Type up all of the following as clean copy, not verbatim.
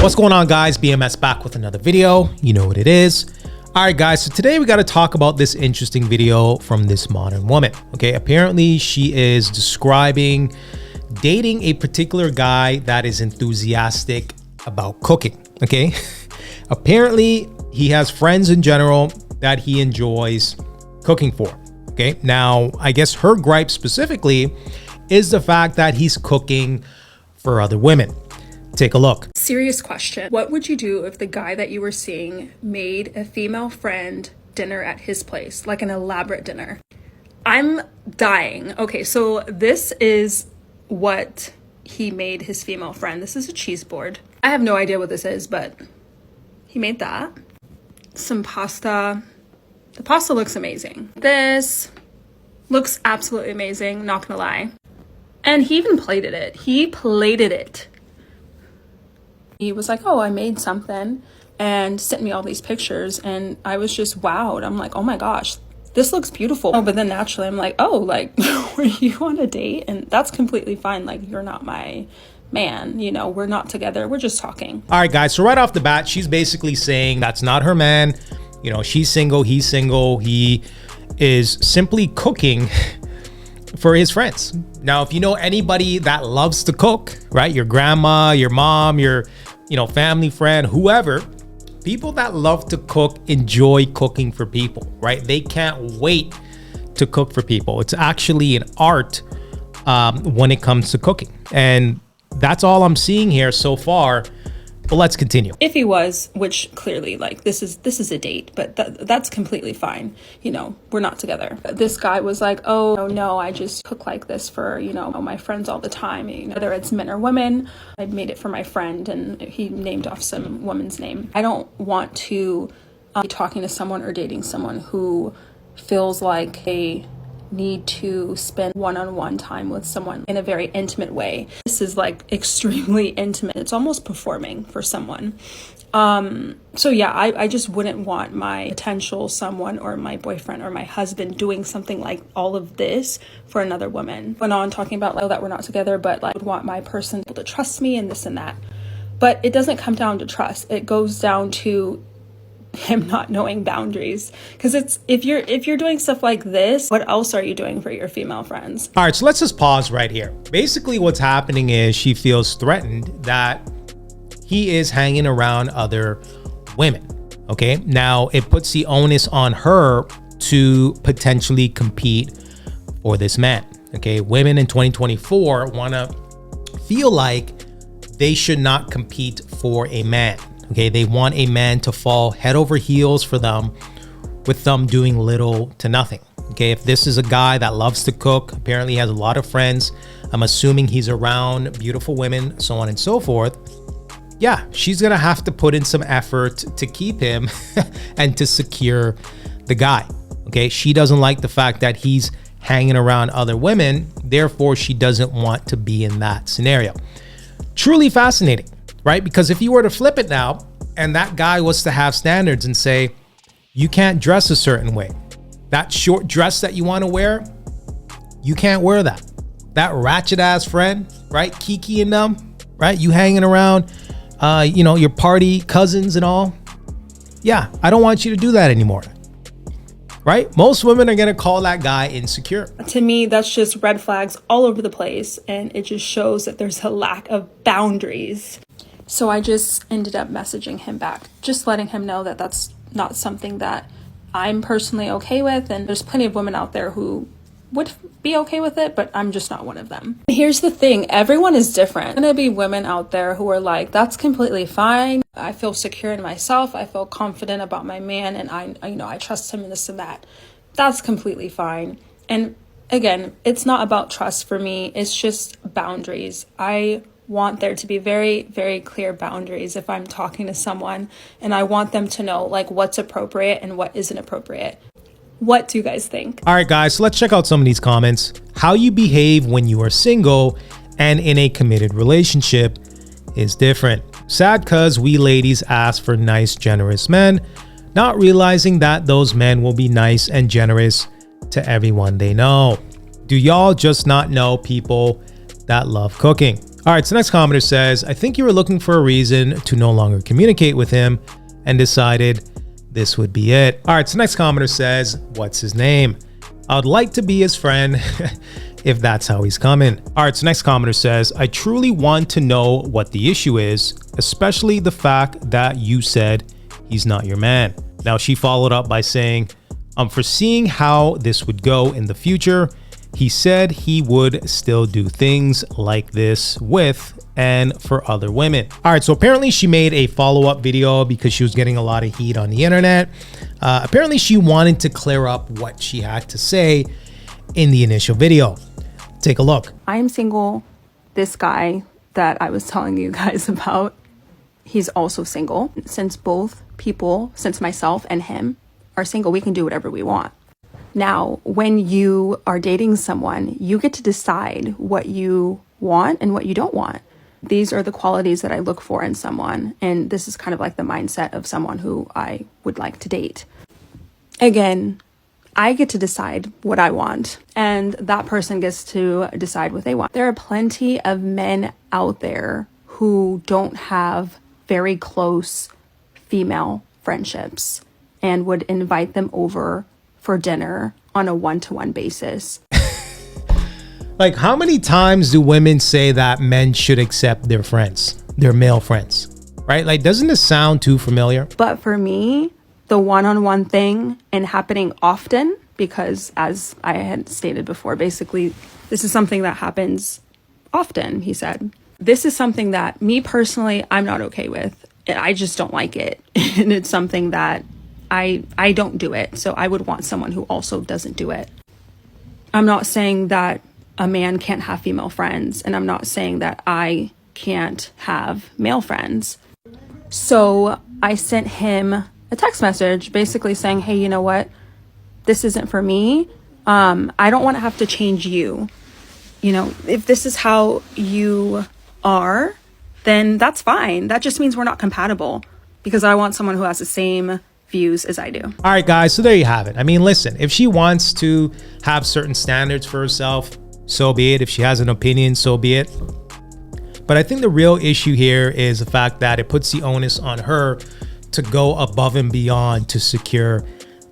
What's going on, guys? BMS back with another video. You know what it is. All right, guys, so today we got to talk about this interesting video from this modern woman. Okay, apparently she is describing dating a particular guy that is enthusiastic about cooking. Okay, apparently he has friends in general that he enjoys cooking for. Okay, now I guess her gripe specifically is the fact that he's cooking for other women. Take a look. Serious question. What would you do if the guy that you were seeing made a female friend dinner at his place, like an elaborate dinner? I'm dying. Okay, so this is what he made his female friend. This is a cheese board. I have no idea what this is, but he made that. Some pasta. The pasta looks amazing. This looks absolutely amazing, not gonna lie. And he even plated it. He plated it. He was like, oh, I made something, and sent me all these pictures, and I was just wowed. I'm like, oh my gosh, this looks beautiful. Oh, but then naturally I'm like, oh, like, were you on a date? And that's completely fine. Like, you're not my man, you know, we're not together, we're just talking. All right, guys, so right off the bat, she's basically saying that's not her man. You know, she's single, he's single. He is simply cooking for his friends. Now, if you know anybody that loves to cook, right? Your grandma, your mom, your, family friend, whoever, people that love to cook enjoy cooking for people, right? They can't wait to cook for people. It's actually an art when it comes to cooking. And that's all I'm seeing here so far. But let's continue. If he was, which clearly, like, this is a date, but that's completely fine. You know, we're not together. This guy was like, oh no, I just cook like this for, my friends all the time. Whether it's men or women, I made it for my friend, and he named off some woman's name. I don't want to be talking to someone or dating someone who feels like they need to spend one-on-one time with someone in a very intimate way. This is like extremely intimate. It's almost performing for someone. So yeah, I just wouldn't want my potential someone or my boyfriend or my husband doing something like all of this for another woman. Went on talking about like, that we're not together, but like, I would want my person to trust me and this and that. But it doesn't come down to trust. It goes down to him not knowing boundaries, because it's if you're doing stuff like this, what else are you doing for your female friends? All right, so let's just pause right here. Basically what's happening is she feels threatened that he is hanging around other women. Okay, now it puts the onus on her to potentially compete for this man. Okay, women in 2024 want to feel like they should not compete for a man. Okay, they want a man to fall head over heels for them, with them doing little to nothing. Okay, if this is a guy that loves to cook, apparently has a lot of friends, I'm assuming he's around beautiful women, so on and so forth. Yeah, she's gonna have to put in some effort to keep him and to secure the guy. Okay, she doesn't like the fact that he's hanging around other women, therefore she doesn't want to be in that scenario. Truly fascinating. Right? Because if you were to flip it now and that guy was to have standards and say, you can't dress a certain way, that short dress that you want to wear, you can't wear that. That ratchet ass friend, right? Kiki and them, right? You hanging around, your party cousins and all. Yeah, I don't want you to do that anymore. Right? Most women are going to call that guy insecure. To me, that's just red flags all over the place. And it just shows that there's a lack of boundaries. So I just ended up messaging him back, just letting him know that that's not something that I'm personally okay with. And there's plenty of women out there who would be okay with it, but I'm just not one of them. Here's the thing. Everyone is different. There's gonna be women out there who are like, that's completely fine. I feel secure in myself. I feel confident about my man, and I trust him and this and that. That's completely fine. And again, it's not about trust for me. It's just boundaries. I want there to be very, very clear boundaries if I'm talking to someone, and I want them to know like what's appropriate and what isn't appropriate. What do you guys think? All right, guys, so let's check out some of these comments. How you behave when you are single and in a committed relationship is different. Sad cause we ladies ask for nice, generous men, not realizing that those men will be nice and generous to everyone they know. Do y'all just not know people that love cooking? All right, so next commenter says, I think you were looking for a reason to no longer communicate with him and decided this would be it. All right, so next commenter says, what's his name? I would like to be his friend if that's how he's coming. All right, so next commenter says, I truly want to know what the issue is, especially the fact that you said he's not your man. Now she followed up by saying, I'm foreseeing how this would go in the future. He said he would still do things like this with and for other women. All right, so apparently she made a follow-up video because she was getting a lot of heat on the internet. Apparently she wanted to clear up what she had to say in the initial video. Take a look. I am single. This guy that I was telling you guys about, he's also single. Since both people, since myself and him are single, we can do whatever we want. Now, when you are dating someone, you get to decide what you want and what you don't want. These are the qualities that I look for in someone. And this is kind of like the mindset of someone who I would like to date. Again, I get to decide what I want, and that person gets to decide what they want. There are plenty of men out there who don't have very close female friendships and would invite them over for dinner on a one-to-one basis. Like, how many times do women say that men should accept their friends, their male friends, right? Like, doesn't this sound too familiar? But for me, the one-on-one thing and happening often, because as I had stated before, basically, this is something that happens often, he said. This is something that me personally, I'm not okay with. I just don't like it. And it's something that I don't do it. So I would want someone who also doesn't do it. I'm not saying that a man can't have female friends, and I'm not saying that I can't have male friends. So I sent him a text message basically saying, hey, you know what? This isn't for me. I don't want to have to change you. You know, if this is how you are, then that's fine. That just means we're not compatible, because I want someone who has the same views as I do. All right, guys, so there you have it. I mean, listen, if she wants to have certain standards for herself, so be it. If she has an opinion, so be it. But I think the real issue here is the fact that it puts the onus on her to go above and beyond to secure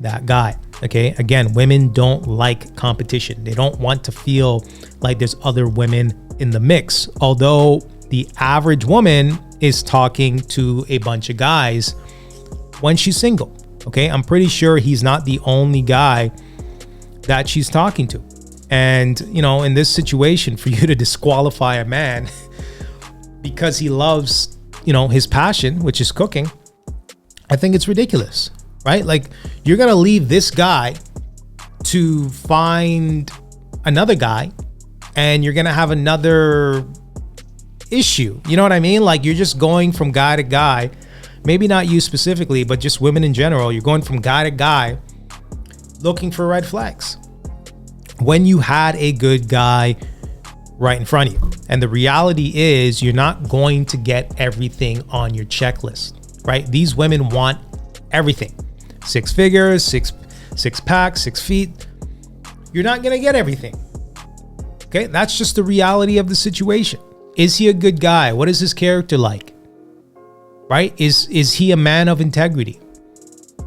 that guy. Okay, again, women don't like competition. They don't want to feel like there's other women in the mix. Although the average woman is talking to a bunch of guys when she's single. Okay, I'm pretty sure he's not the only guy that she's talking to. And, you know, in this situation, for you to disqualify a man because he loves, you know, his passion, which is cooking, I think it's ridiculous, right? Like, you're going to leave this guy to find another guy, and you're going to have another issue. You know what I mean? Like, you're just going from guy to guy. Maybe not you specifically, but just women in general. You're going from guy to guy looking for red flags when you had a good guy right in front of you. And the reality is, you're not going to get everything on your checklist, right? These women want everything. 6 figures, six packs, 6 feet. You're not going to get everything. Okay, that's just the reality of the situation. Is he a good guy? What is his character like? Right? Is he a man of integrity?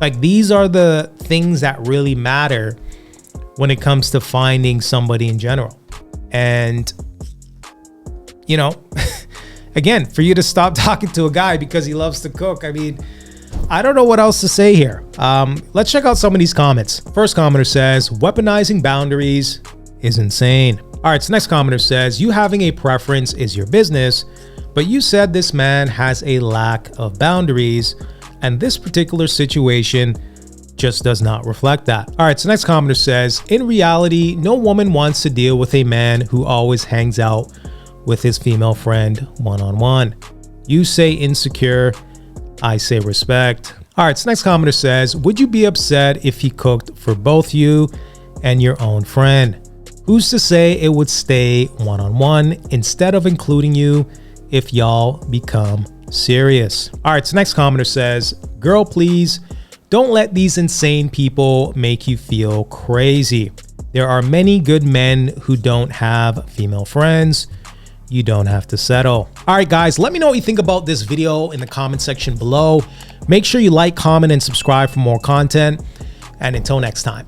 Like, these are the things that really matter when it comes to finding somebody in general. And, you know, again, for you to stop talking to a guy because he loves to cook, I mean, I don't know what else to say here. Let's check out some of these comments. First commenter says, weaponizing boundaries is insane. All right, so next commenter says, you having a preference is your business, but you said this man has a lack of boundaries, and this particular situation just does not reflect that. All right, so next commenter says, in reality, no woman wants to deal with a man who always hangs out with his female friend one-on-one. You say insecure, I say respect. All right, so next commenter says, would you be upset if he cooked for both you and your own friend? Who's to say it would stay one-on-one instead of including you if y'all become serious? All right, so next commenter says, girl, please don't let these insane people make you feel crazy. There are many good men who don't have female friends. you don't have to settle. All right, guys, let me know what you think about this video in the comment section below. Make sure you like, comment, and subscribe for more content. And until next time.